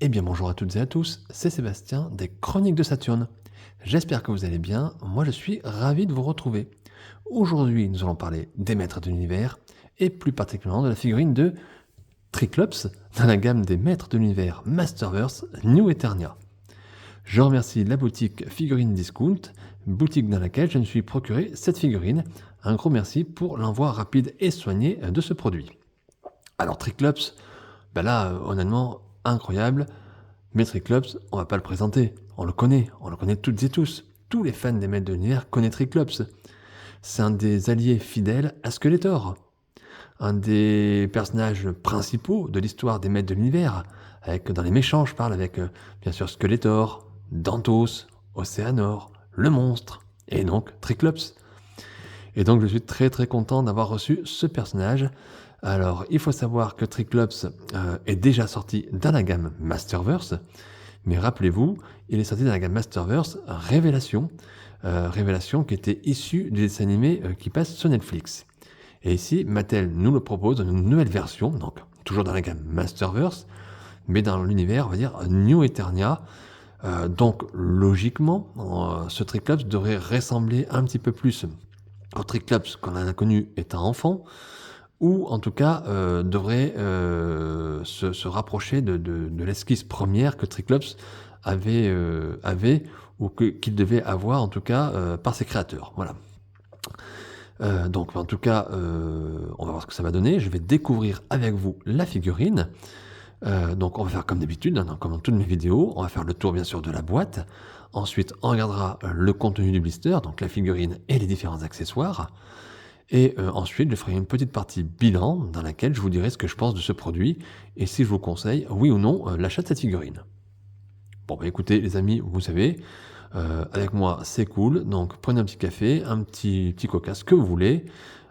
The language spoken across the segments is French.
Eh bien bonjour à toutes et à tous, c'est Sébastien des Chroniques de Saturne. J'espère que vous allez bien, moi je suis ravi de vous retrouver. Aujourd'hui nous allons parler des maîtres de l'univers et plus particulièrement de la figurine de Triclops dans la gamme des maîtres de l'univers Masterverse New Eternia. Je remercie la boutique Figurine Discount, boutique dans laquelle je me suis procuré cette figurine. Un gros merci pour l'envoi rapide et soigné de ce produit. Alors Triclops, honnêtement, incroyable. Mais Triclops, on va pas le présenter. On le connaît toutes et tous. Tous les fans des maîtres de l'univers connaissent Triclops. C'est un des alliés fidèles à Skeletor. Un des personnages principaux de l'histoire des maîtres de l'univers. Dans les méchants, je parle avec, bien sûr, Skeletor, Dantos, Océanor, le monstre, et donc Triclops. Et donc je suis très très content d'avoir reçu ce personnage. Alors il faut savoir que Triclops est déjà sorti dans la gamme Masterverse, mais rappelez-vous, il est sorti dans la gamme Masterverse Révélation, Révélation qui était issue du dessin animé qui passe sur Netflix. Et ici, Mattel nous le propose dans une nouvelle version, donc toujours dans la gamme Masterverse, mais dans l'univers, on va dire, New Eternia. Donc logiquement, ce Triclops devrait ressembler un petit peu plus au Triclops qu'on a connu étant enfant, ou en tout cas devrait se rapprocher de l'esquisse première que Triclops avait ou qu'il devait avoir en tout cas par ses créateurs. Voilà. Donc en tout cas, on va voir ce que ça va donner. Je vais découvrir avec vous la figurine. Donc on va faire comme d'habitude, hein, comme dans toutes mes vidéos, on va faire le tour bien sûr de la boîte. Ensuite, on regardera le contenu du blister, donc la figurine et les différents accessoires. Et ensuite, je ferai une petite partie bilan dans laquelle je vous dirai ce que je pense de ce produit et si je vous conseille, oui ou non, l'achat de cette figurine. Bon, bah écoutez les amis, vous savez, avec moi c'est cool, donc prenez un petit café, un petit coca, ce que vous voulez,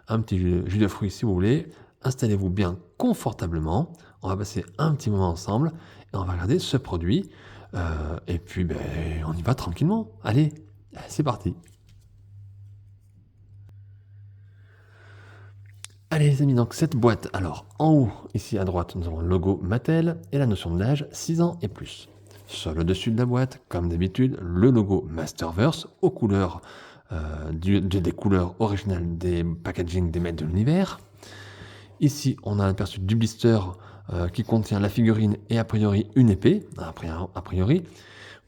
un petit jus de fruits si vous voulez, installez-vous bien confortablement, on va passer un petit moment ensemble et on va regarder ce produit et puis on y va tranquillement. Allez, c'est parti. Allez les amis, donc cette boîte, alors en haut, ici à droite, nous avons le logo Mattel et la notion d'âge 6 ans et plus. Sur le dessus de la boîte, comme d'habitude, le logo Masterverse aux couleurs des couleurs originales des packaging des maîtres de l'univers. Ici, on a un aperçu du blister qui contient la figurine et a priori une épée, a priori.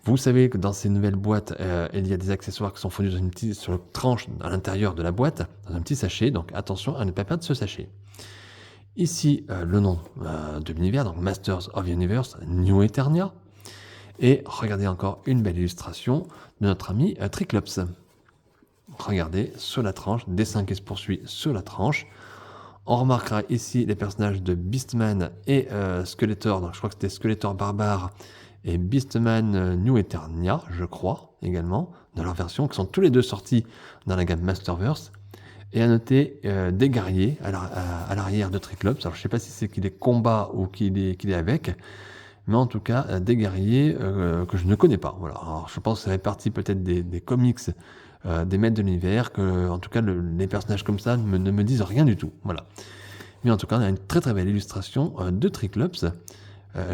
Vous savez que dans ces nouvelles boîtes, il y a des accessoires qui sont fondus sur une tranche à l'intérieur de la boîte, dans un petit sachet, donc attention à ne pas perdre ce sachet. Ici, le nom de l'univers, donc Masters of the Universe, New Eternia. Et regardez encore une belle illustration de notre ami Triclops. Regardez, sur la tranche, dessin qui se poursuit sur la tranche. On remarquera ici les personnages de Beastman et Skeletor, donc je crois que c'était Skeletor Barbare, et Beastman New Eternia, je crois, également, dans leur version, qui sont tous les deux sortis dans la gamme Masterverse. Et à noter des guerriers à l'arrière de Triclops. Alors je ne sais pas si c'est qu'il est combat ou qu'il est avec, mais en tout cas des guerriers que je ne connais pas. Voilà. Alors je pense que ça fait partie peut-être des comics des maîtres de l'univers, que en tout cas les personnages comme ça ne me disent rien du tout. Voilà. Mais en tout cas on a une très très belle illustration de Triclops.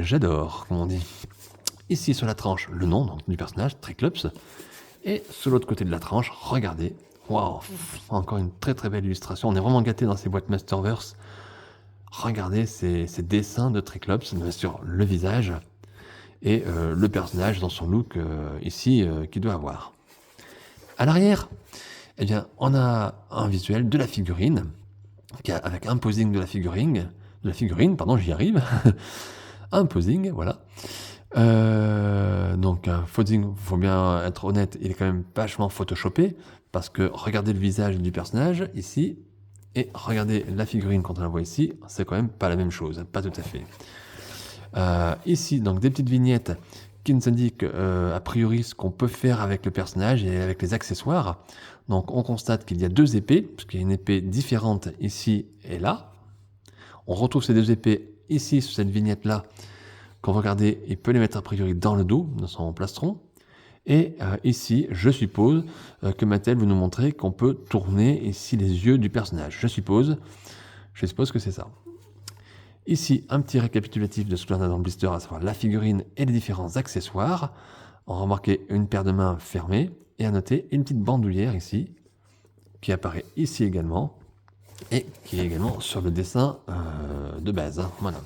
J'adore, comme on dit. Ici sur la tranche, le nom donc, du personnage, Triclops. Et sur l'autre côté de la tranche, regardez. Waouh, encore une très très belle illustration. On est vraiment gâté dans ces boîtes Masterverse. Regardez ces dessins de Triclops, bien sûr le visage et le personnage dans son look ici qu'il doit avoir. À l'arrière, eh bien, on a un visuel de la figurine, avec un posing de la figurine, j'y arrive. Un posing, voilà. Donc un posing, faut bien être honnête, il est quand même vachement photoshopé, parce que regardez le visage du personnage ici, et regardez la figurine quand on la voit ici, c'est quand même pas la même chose, pas tout à fait. Ici, donc des petites vignettes qui nous indiquent a priori ce qu'on peut faire avec le personnage et avec les accessoires. Donc on constate qu'il y a deux épées, parce qu'il y a une épée différente ici et là. On retrouve ces deux épées ici sur cette vignette-là. Quand vous regardez, il peut les mettre a priori dans le dos, dans son plastron. Et ici, je suppose que Mattel veut nous montrer qu'on peut tourner ici les yeux du personnage. Je suppose que c'est ça. Ici, un petit récapitulatif de ce que l'on a dans le blister, à savoir la figurine et les différents accessoires. On va remarquer une paire de mains fermée et à noter une petite bandoulière ici, qui apparaît ici également, et qui est également sur le dessin de base. Voilà.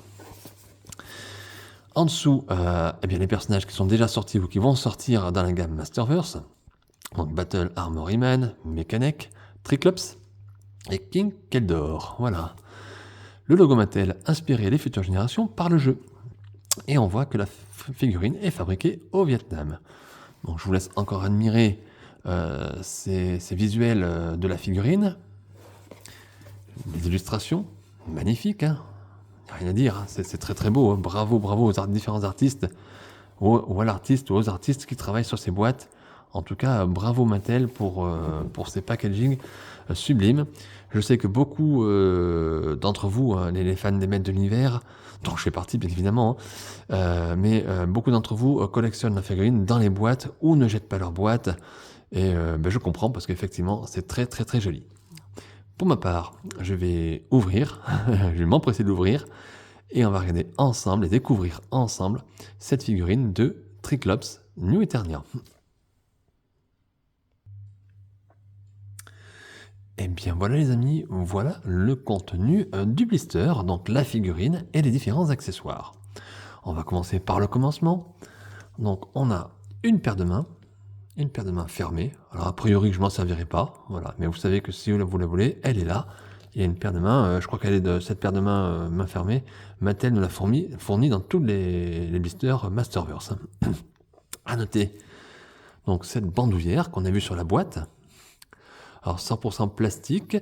En dessous, eh bien, les personnages qui sont déjà sortis ou qui vont sortir dans la gamme Masterverse. Donc Battle Armory Man, Mechanic, Triclops et King Keldor. Voilà. Le logo Mattel inspiré des futures générations par le jeu. Et on voit que la figurine est fabriquée au Vietnam. Donc je vous laisse encore admirer ces visuels de la figurine. Les illustrations, magnifiques, hein. Rien à dire, hein. C'est très très beau. Hein. Bravo aux différents artistes, ou à l'artiste ou aux artistes qui travaillent sur ces boîtes. En tout cas, bravo Mattel pour ces packaging sublimes. Je sais que beaucoup d'entre vous, hein, les fans des maîtres de l'univers, dont je fais partie bien évidemment, mais beaucoup d'entre vous collectionnent la figurine dans les boîtes ou ne jettent pas leurs boîtes. Et je comprends parce qu'effectivement, c'est très très très joli. Pour ma part, je vais ouvrir, je vais m'empresser de l'ouvrir, et on va regarder ensemble et découvrir ensemble cette figurine de Triclops New Eternia. Et bien voilà les amis, voilà le contenu du blister, donc la figurine et les différents accessoires. On va commencer par le commencement. Donc on a une paire de mains fermée. Alors a priori je m'en servirai pas, voilà. Mais vous savez que si vous la voulez, elle est là. Il y a une paire de mains, je crois qu'elle est de cette paire de mains main fermée. Mattel nous l'a fournie dans tous les blisters Masterverse. À noter donc cette bandoulière qu'on a vue sur la boîte. Alors 100% plastique.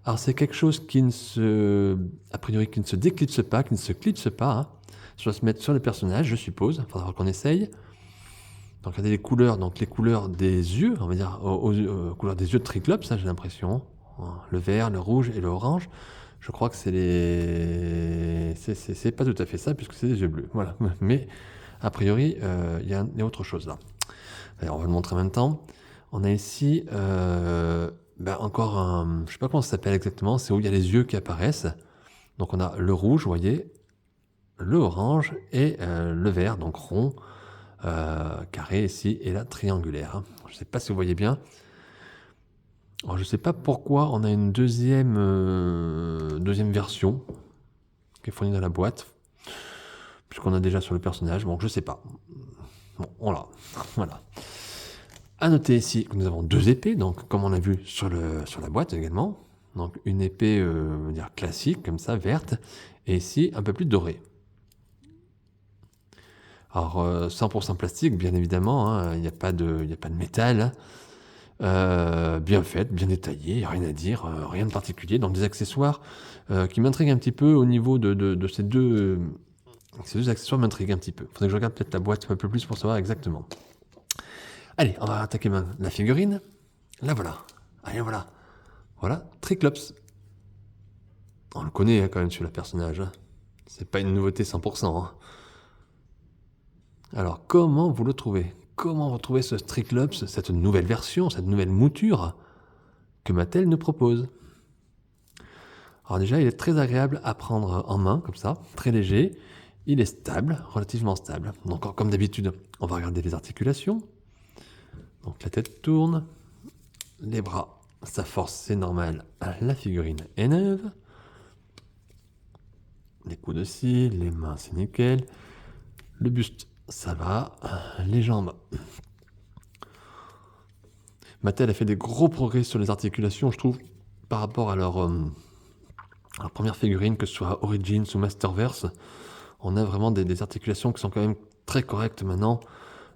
Alors c'est quelque chose qui ne se déclipse pas, qui ne se clipse pas. Hein. Ça doit se mettre sur le personnage, je suppose. Il faudra qu'on essaye. Donc regardez les couleurs, donc les couleurs des yeux, on va dire aux couleurs des yeux de Triclops, ça j'ai l'impression. Le vert, le rouge et le orange. Je crois que c'est les... C'est pas tout à fait ça, puisque c'est des yeux bleus. Voilà. Mais a priori, il y a autre chose là. Alors, on va le montrer en même temps. On a ici encore un... Je sais pas comment ça s'appelle exactement, c'est où il y a les yeux qui apparaissent. Donc on a le rouge, vous voyez, le orange et le vert, donc rond, carré ici, et là triangulaire. Je ne sais pas si vous voyez bien. Alors, je ne sais pas pourquoi on a une deuxième version qui est fournie dans la boîte, puisqu'on a déjà sur le personnage, donc je ne sais pas. Bon, voilà. À noter ici que nous avons deux épées, donc comme on a vu sur la boîte également. Donc une épée on va dire classique, comme ça, verte, et ici un peu plus dorée. Alors 100% plastique, bien évidemment, hein, il n'y a pas de métal. Bien faite, bien détaillée, rien à dire, rien de particulier. Donc des accessoires qui m'intriguent un petit peu au niveau de ces deux accessoires m'intriguent un petit peu. Faudrait que je regarde peut-être la boîte un peu plus pour savoir exactement. Allez, on va attaquer la figurine. La voilà. Allez, voilà. Voilà, Triclops. On le connaît hein, quand même sur le personnage. Hein. C'est pas une nouveauté 100%. Hein. Alors, comment vous le trouvez? Comment retrouver ce Triclops, cette nouvelle version, cette nouvelle mouture que Mattel nous propose? Alors déjà, il est très agréable à prendre en main, comme ça, très léger. Il est stable, relativement stable. Donc, comme d'habitude, on va regarder les articulations. Donc, la tête tourne, les bras, sa force, c'est normal, la figurine est neuve. Les coudes aussi, les mains, c'est nickel. Le buste, ça va. Les jambes. Mattel a fait des gros progrès sur les articulations, je trouve, par rapport à leur première figurine, que ce soit Origins ou Masterverse. On a vraiment des articulations qui sont quand même très correctes maintenant.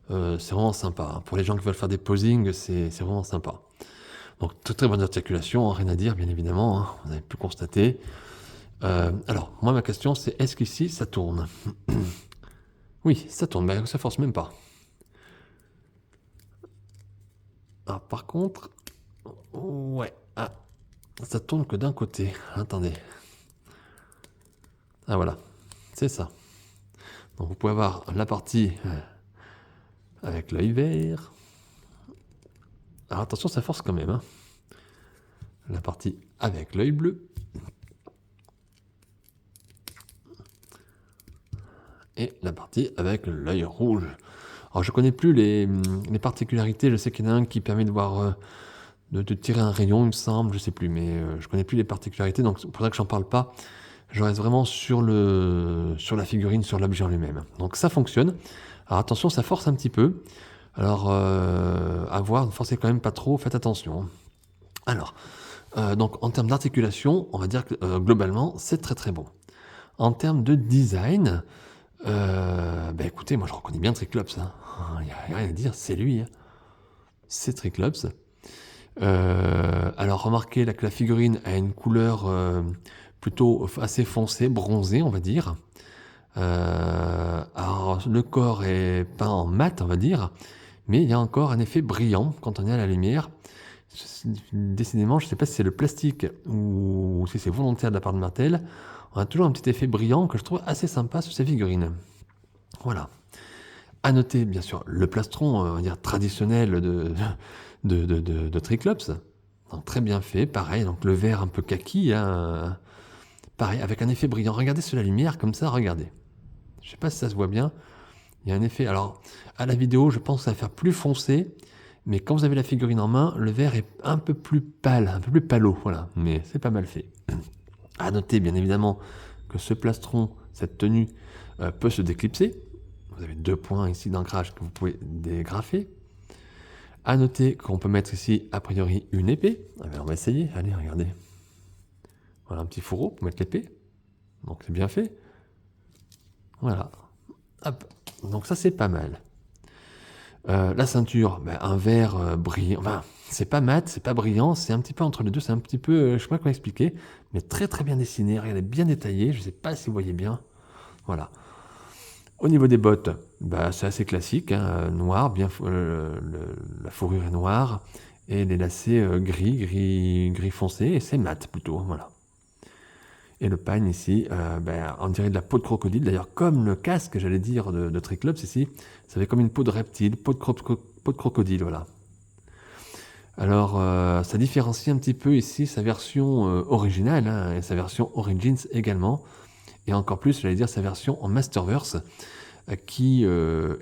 C'est vraiment sympa. Pour les gens qui veulent faire des posings, c'est vraiment sympa. Donc, très bonne articulation, hein, rien à dire, bien évidemment. Hein, vous avez pu constater. Alors, moi, ma question, c'est est-ce qu'ici, ça tourne? Oui, ça tourne, mais ça force même pas. Ah, par contre, ouais, ça tourne que d'un côté. Attendez. Ah, voilà, c'est ça. Donc, vous pouvez avoir la partie avec l'œil vert. Alors, attention, ça force quand même. Hein. La partie avec l'œil bleu. et la partie avec l'œil rouge. Alors je connais plus les particularités, je sais qu'il y en a un qui permet de voir, de tirer un rayon il me semble, je sais plus, mais je connais plus les particularités, donc c'est pour ça que j'en parle pas. Je reste vraiment sur la figurine, sur l'objet en lui-même. Donc ça fonctionne. Alors attention, ça force un petit peu. Alors à voir, ne forcez quand même pas trop, faites attention. Alors, donc en termes d'articulation, on va dire que globalement, c'est très très bon. En termes de design, bah écoutez, moi je reconnais bien Triclops, hein. Il n'y a rien à dire, c'est lui, hein. C'est Triclops. Alors remarquez là que la figurine a une couleur plutôt assez foncée, bronzée, on va dire. Alors le corps est peint en mat, on va dire, mais il y a encore un effet brillant quand on est à la lumière. Décidément, je ne sais pas si c'est le plastique ou si c'est volontaire de la part de Mattel. On a toujours un petit effet brillant que je trouve assez sympa sur ces figurines. Voilà. À noter, bien sûr, le plastron, on va dire traditionnel de Triclops. Donc, très bien fait, pareil. Donc le vert un peu kaki, hein, pareil, avec un effet brillant. Regardez sur la lumière, comme ça, regardez. Je ne sais pas si ça se voit bien. Il y a un effet. Alors, à la vidéo, je pense que ça va faire plus foncé. Mais quand vous avez la figurine en main, le vert est un peu plus pâle, un peu plus pâleau, voilà. Mais c'est pas mal fait. À noter, bien évidemment, que ce plastron, cette tenue, peut se déclipser. Vous avez 2 points ici d'ancrage que vous pouvez dégrafer. À noter qu'on peut mettre ici, a priori, une épée. Allez, on va essayer. Allez, regardez. Voilà un petit fourreau pour mettre l'épée. Donc c'est bien fait. Voilà. Hop. Donc ça, c'est pas mal. La ceinture, ben, un vert brillant. Enfin, c'est pas mat, c'est pas brillant, c'est un petit peu entre les deux. C'est un petit peu, je sais pas comment expliquer, mais très très bien dessiné. Regardez, bien détaillé. Je sais pas si vous voyez bien. Voilà. Au niveau des bottes, bah, c'est assez classique, hein, noir, bien, la fourrure est noire et les lacets gris foncé et c'est mat plutôt, voilà. Et le pagne ici, ben, on dirait de la peau de crocodile, d'ailleurs comme le casque, j'allais dire, de Triclops ici, ça fait comme une peau de reptile, peau de crocodile, voilà. Alors, ça différencie un petit peu ici sa version originale, hein, et sa version Origins également, et encore plus, j'allais dire, sa version en Masterverse, qui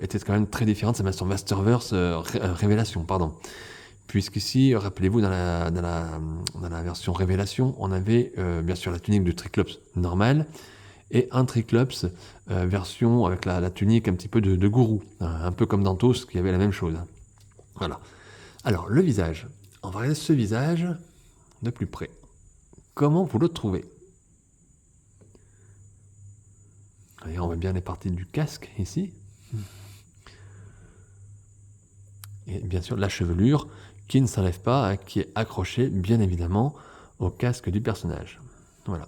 était quand même très différente, sa version Masterverse Révélation, pardon. Puisqu'ici, rappelez-vous, dans la version Révélation, on avait bien sûr la tunique de Triclops normale, et un Triclops version avec la tunique un petit peu de gourou, hein, un peu comme dans Toast, qui avait la même chose. Voilà. Alors, le visage. On va regarder ce visage de plus près. Comment vous le trouvez? Voyez, on voit bien les parties du casque ici. Et bien sûr, la chevelure qui ne s'enlève pas, hein, qui est accrochée, bien évidemment, au casque du personnage. Voilà.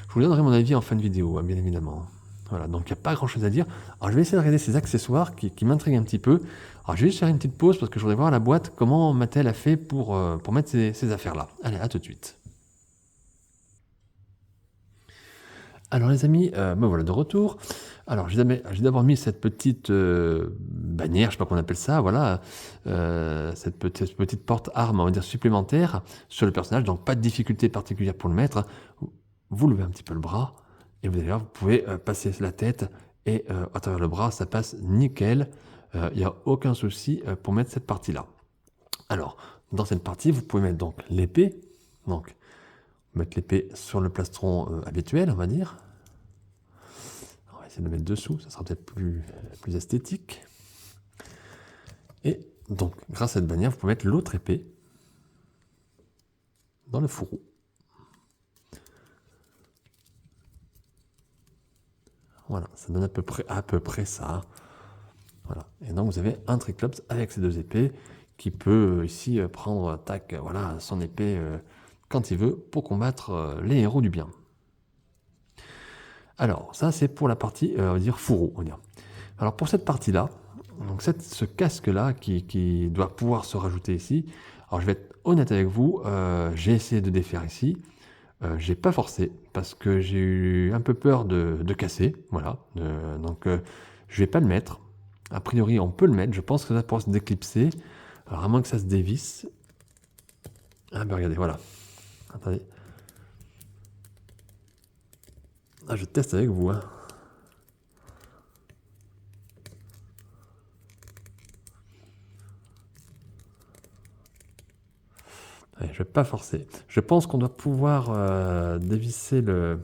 Je vous donnerai mon avis en fin de vidéo, hein, bien évidemment. Voilà, donc il n'y a pas grand chose à dire. Alors je vais essayer de regarder ces accessoires qui m'intriguent un petit peu. Alors je vais juste faire une petite pause parce que je voudrais voir la boîte, comment Mattel a fait pour mettre ces affaires-là. Allez, à tout de suite. Alors les amis, me voilà de retour. Alors j'ai d'abord mis cette petite bannière, je sais pas comment on appelle ça, voilà, cette petite porte-arme, on va dire, supplémentaire sur le personnage, donc pas de difficulté particulière pour le mettre. Vous levez un petit peu le bras, et vous allez voir, vous pouvez passer la tête, et à travers le bras, ça passe nickel. Il n'y a aucun souci pour mettre cette partie-là. Alors, dans cette partie, vous pouvez mettre donc l'épée, donc mettre l'épée sur le plastron habituel, on va dire. On va essayer de le mettre dessous, ça sera peut-être plus esthétique. Et donc, grâce à cette bannière, vous pouvez mettre l'autre épée dans le fourreau. Voilà, ça donne à peu près ça. Voilà. Et donc, vous avez un Triclops avec ces 2 épées qui peut ici prendre voilà, son épée quand il veut pour combattre les héros du bien. Alors, ça, c'est pour la partie, on va dire, fourreau. On va dire. Alors, pour cette partie-là, donc ce casque-là qui doit pouvoir se rajouter ici, alors je vais être honnête avec vous, j'ai essayé de défaire ici, j'ai pas forcé parce que j'ai eu un peu peur de casser, voilà, donc je vais pas le mettre. A priori, on peut le mettre, je pense que ça pourra se déclipser, alors à moins que ça se dévisse. Ah ben regardez, voilà, attendez. Ah, je teste avec vous, hein. Allez, je vais pas forcer. Je pense qu'on doit pouvoir dévisser le...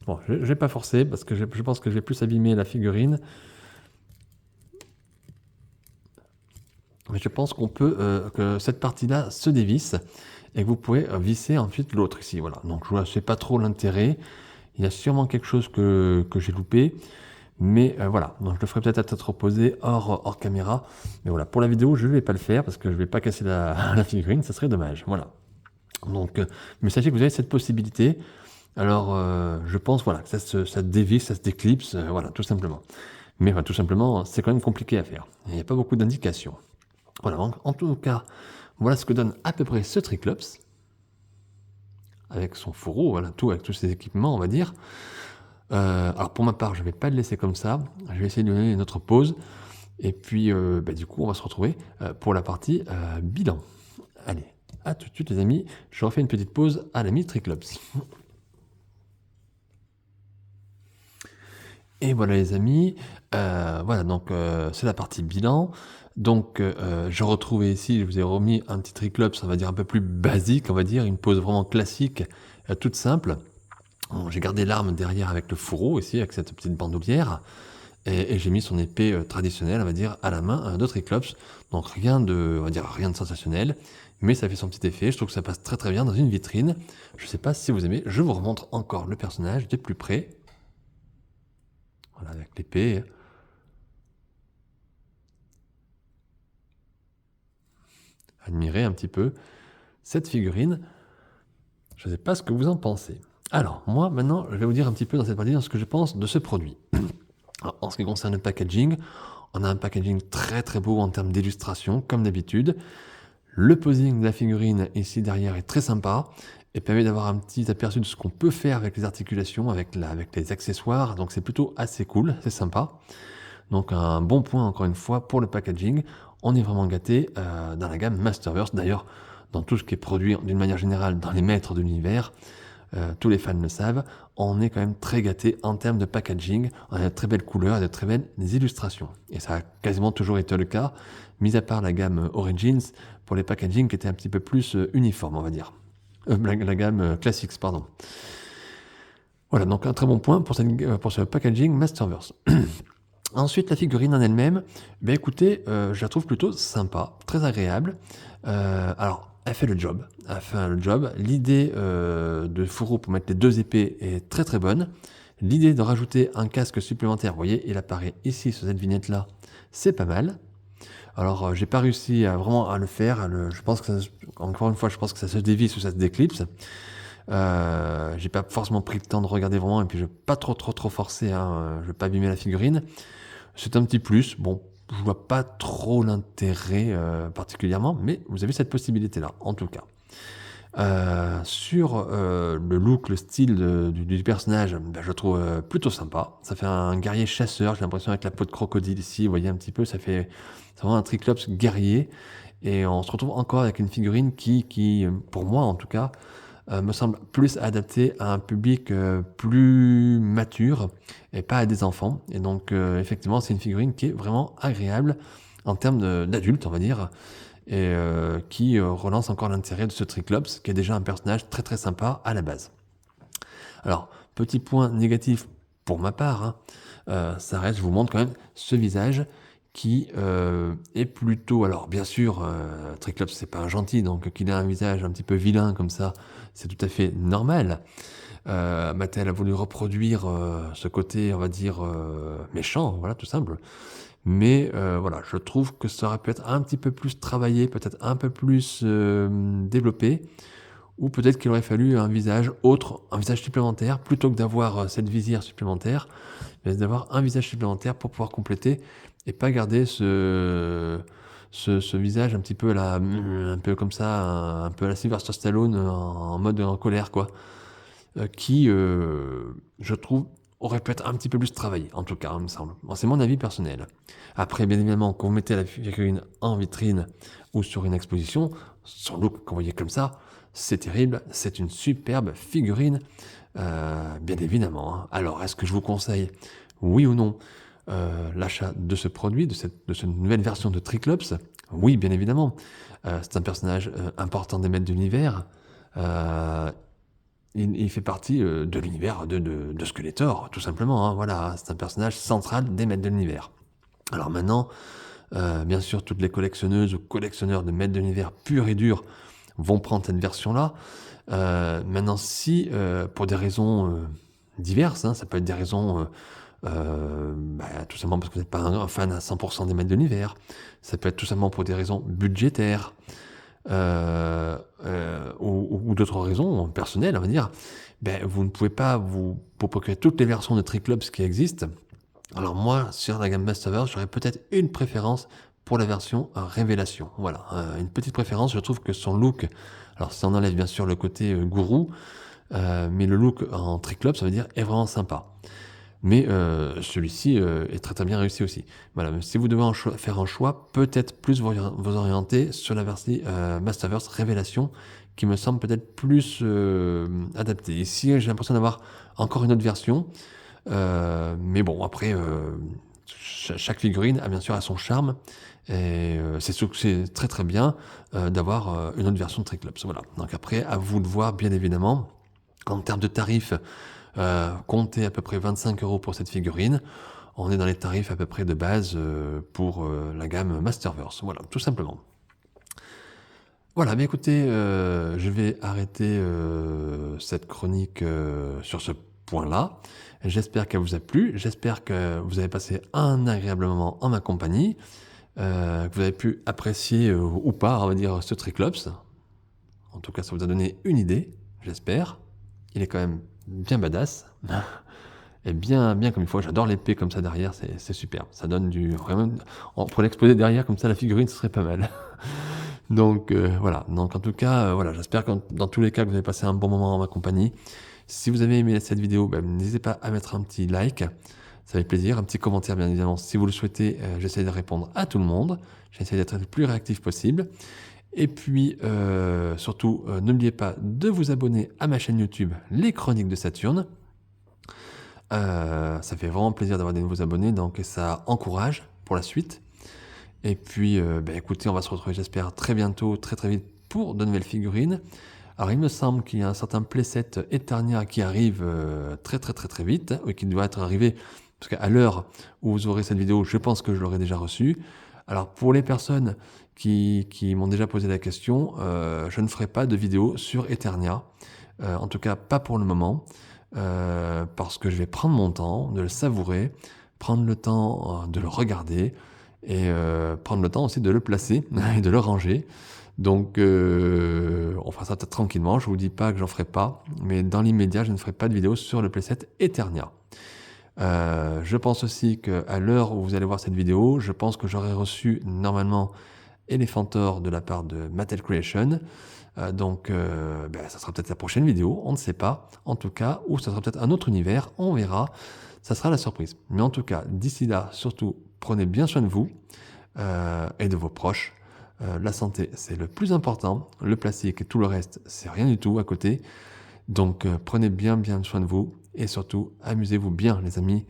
Bon, je vais pas forcer parce que je pense que je vais plus abîmer la figurine. Mais je pense qu'on peut, que cette partie-là se dévisse et que vous pouvez visser ensuite l'autre ici. Voilà. Donc je ne sais pas trop l'intérêt. Il y a sûrement quelque chose que j'ai loupé. Mais voilà, donc je le ferai peut-être à tête reposée hors caméra. Mais voilà, pour la vidéo, je ne vais pas le faire parce que je ne vais pas casser la figurine, ça serait dommage. Voilà. Donc, mais sachez que vous avez cette possibilité. Alors, je pense voilà, que ça se dévisse, ça se déclipse, voilà, tout simplement. Mais enfin, tout simplement, c'est quand même compliqué à faire. Il n'y a pas beaucoup d'indications. Voilà, en tout cas, voilà ce que donne à peu près ce Triclops. Avec son fourreau, voilà, tout, avec tous ses équipements, on va dire. Alors pour ma part, je ne vais pas le laisser comme ça. Je vais essayer de lui donner une autre pause. Et puis, du coup, on va se retrouver pour la partie bilan. Allez, à tout de suite les amis. Je refais une petite pause à l'ami Triclops. Et voilà les amis, voilà donc c'est la partie bilan. Donc je retrouvais ici, je vous ai remis un petit Triclops, on va dire un peu plus basique, on va dire, une pose vraiment classique, toute simple. Bon, j'ai gardé l'arme derrière avec le fourreau ici, avec cette petite bandoulière. Et j'ai mis son épée traditionnelle, on va dire, à la main de Triclops. Donc rien de, on va dire, rien de sensationnel, mais ça fait son petit effet. Je trouve que ça passe très très bien dans une vitrine. Je ne sais pas si vous aimez, je vous remontre encore le personnage de plus près. Voilà, avec l'épée. Admirez un petit peu cette figurine. Je ne sais pas ce que vous en pensez. Alors, moi, maintenant, je vais vous dire un petit peu dans cette partie ce que je pense de ce produit. Alors, en ce qui concerne le packaging, on a un packaging très très beau en termes d'illustration, comme d'habitude. Le posing de la figurine ici derrière est très sympa et permet d'avoir un petit aperçu de ce qu'on peut faire avec les articulations, avec les accessoires. Donc c'est plutôt assez cool, c'est sympa. Donc un bon point encore une fois pour le packaging. On est vraiment gâté dans la gamme Masterverse. D'ailleurs, dans tout ce qui est produit d'une manière générale dans les maîtres de l'univers, tous les fans le savent, on est quand même très gâté en termes de packaging. On a de très belles couleurs et de très belles illustrations. Et ça a quasiment toujours été le cas, mis à part la gamme Origins, pour les packaging qui étaient un petit peu plus uniformes, on va dire. La gamme Classics, pardon. Voilà, donc un très bon point pour ce packaging Masterverse. Ensuite, la figurine en elle-même, écoutez, je la trouve plutôt sympa, très agréable. Alors, elle fait le job. L'idée de fourreau pour mettre les deux épées est très très bonne. L'idée de rajouter un casque supplémentaire, vous voyez, il apparaît ici sur cette vignette-là, c'est pas mal. Alors, j'ai pas réussi vraiment à le faire. Je pense que encore une fois, je pense que ça se dévisse ou ça se déclipse. J'ai pas forcément pris le temps de regarder vraiment, et puis je vais pas trop forcer, hein, je vais pas abîmer la figurine. C'est un petit plus, bon, je vois pas trop l'intérêt particulièrement, mais vous avez cette possibilité-là, en tout cas. Sur le look, le style du personnage, je le trouve plutôt sympa. Ça fait un guerrier chasseur, j'ai l'impression avec la peau de crocodile ici, vous voyez un petit peu, c'est vraiment un Triclops guerrier. Et on se retrouve encore avec une figurine qui pour moi en tout cas, me semble plus adapté à un public plus mature et pas à des enfants. Et donc, effectivement, c'est une figurine qui est vraiment agréable en termes d'adulte, on va dire, et qui relance encore l'intérêt de ce Triclops, qui est déjà un personnage très très sympa à la base. Alors, petit point négatif pour ma part, hein, ça reste, je vous montre quand même ce visage qui est plutôt... Alors bien sûr, Triclops c'est pas un gentil, donc qu'il ait un visage un petit peu vilain comme ça, c'est tout à fait normal. Mattel a voulu reproduire ce côté, on va dire, méchant, voilà, tout simple. Mais voilà, je trouve que ça aurait pu être un petit peu plus travaillé, peut-être un peu plus développé, ou peut-être qu'il aurait fallu un visage autre, un visage supplémentaire, plutôt que d'avoir cette visière supplémentaire, mais d'avoir un visage supplémentaire pour pouvoir compléter et pas garder ce visage un petit peu un peu comme ça, un peu à la Sylvester Stallone en mode en colère, quoi, qui, je trouve, aurait pu être un petit peu plus travaillé, en tout cas, il me semble. Bon, c'est mon avis personnel. Après, bien évidemment, quand vous mettez la figurine en vitrine ou sur une exposition, son look, quand vous voyez comme ça, c'est terrible, c'est une superbe figurine, bien évidemment, hein. Alors, est-ce que je vous conseille, oui ou non, l'achat de ce produit, de cette nouvelle version de Triclops? Oui, bien évidemment. C'est un personnage important des maîtres de l'univers. Euh, il fait partie de l'univers de Skeletor, tout simplement, hein. Voilà, c'est un personnage central des maîtres de l'univers. Alors maintenant, bien sûr, toutes les collectionneuses ou collectionneurs de maîtres de l'univers purs et durs vont prendre cette version-là. Maintenant, si pour des raisons diverses, hein, ça peut être des raisons tout simplement parce que vous n'êtes pas un fan à 100% des maîtres de l'univers, ça peut être tout simplement pour des raisons budgétaires, ou d'autres raisons personnelles, on va dire, vous ne pouvez pas vous procurer toutes les versions de Triclops qui existent. Alors moi, sur la gamme Masterverse, j'aurais peut-être une préférence pour la version Révélation. Voilà, une petite préférence, je trouve que son look, alors ça en enlève bien sûr le côté gourou, mais le look en Triclops, ça veut dire, est vraiment sympa. Mais celui-ci est très très bien réussi aussi. Voilà, mais si vous devez faire un choix, peut-être plus vous orienter sur la version Masterverse Révélation, qui me semble peut-être plus adaptée. Ici, j'ai l'impression d'avoir encore une autre version, mais bon, après, chaque figurine a bien sûr son charme, et c'est très très bien d'avoir une autre version de Triclops. Voilà, donc après, à vous de voir, bien évidemment. En termes de tarifs, comptez à peu près 25 € pour cette figurine. On est dans les tarifs à peu près de base pour la gamme Masterverse. Voilà, tout simplement. Voilà, mais écoutez, je vais arrêter cette chronique sur ce point-là. J'espère qu'elle vous a plu. J'espère que vous avez passé un agréable moment en ma compagnie, que vous avez pu apprécier ou pas, on va dire, ce Triclops. En tout cas, ça vous a donné une idée, j'espère. Il est quand même bien badass. Et bien, bien comme il faut. J'adore l'épée comme ça derrière, c'est super. Ça donne du... Vraiment, pour l'exposer derrière comme ça, la figurine, ce serait pas mal. Donc voilà. Donc en tout cas, voilà, j'espère que dans tous les cas, que vous avez passé un bon moment en ma compagnie. Si vous avez aimé cette vidéo, n'hésitez pas à mettre un petit like. Ça fait plaisir. Un petit commentaire, bien évidemment. Si vous le souhaitez, j'essaie de répondre à tout le monde. J'essaie d'être le plus réactif possible. Et puis, surtout, n'oubliez pas de vous abonner à ma chaîne YouTube Les Chroniques de Saturne. Ça fait vraiment plaisir d'avoir des nouveaux abonnés, donc ça encourage pour la suite. Et puis, écoutez, on va se retrouver, j'espère, très bientôt, très très vite pour de nouvelles figurines. Alors, il me semble qu'il y a un certain playset Eternia qui arrive très très très très vite, qui doit être arrivé, parce qu'à l'heure où vous aurez cette vidéo, je pense que je l'aurai déjà reçu. Alors, pour les personnes qui m'ont déjà posé la question, je ne ferai pas de vidéo sur Eternia, en tout cas pas pour le moment. Parce que je vais prendre mon temps de le savourer, prendre le temps de le regarder et prendre le temps aussi de le placer et de le ranger. Donc on fera ça peut-être tranquillement, je vous dis pas que j'en ferai pas, mais dans l'immédiat je ne ferai pas de vidéo sur le playset Eternia. Je pense aussi qu'à l'heure où vous allez voir cette vidéo, je pense que j'aurai reçu normalement Elephantor de la part de Mattel Creation. Donc, ça sera peut-être la prochaine vidéo, on ne sait pas. En tout cas, ou ça sera peut-être un autre univers, on verra. Ça sera la surprise. Mais en tout cas, d'ici là, surtout, prenez bien soin de vous et de vos proches. La santé, c'est le plus important. Le plastique et tout le reste, c'est rien du tout à côté. Donc, prenez bien soin de vous et surtout, amusez-vous bien, les amis.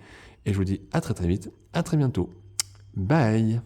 Et je vous dis à très très vite, à très bientôt. Bye!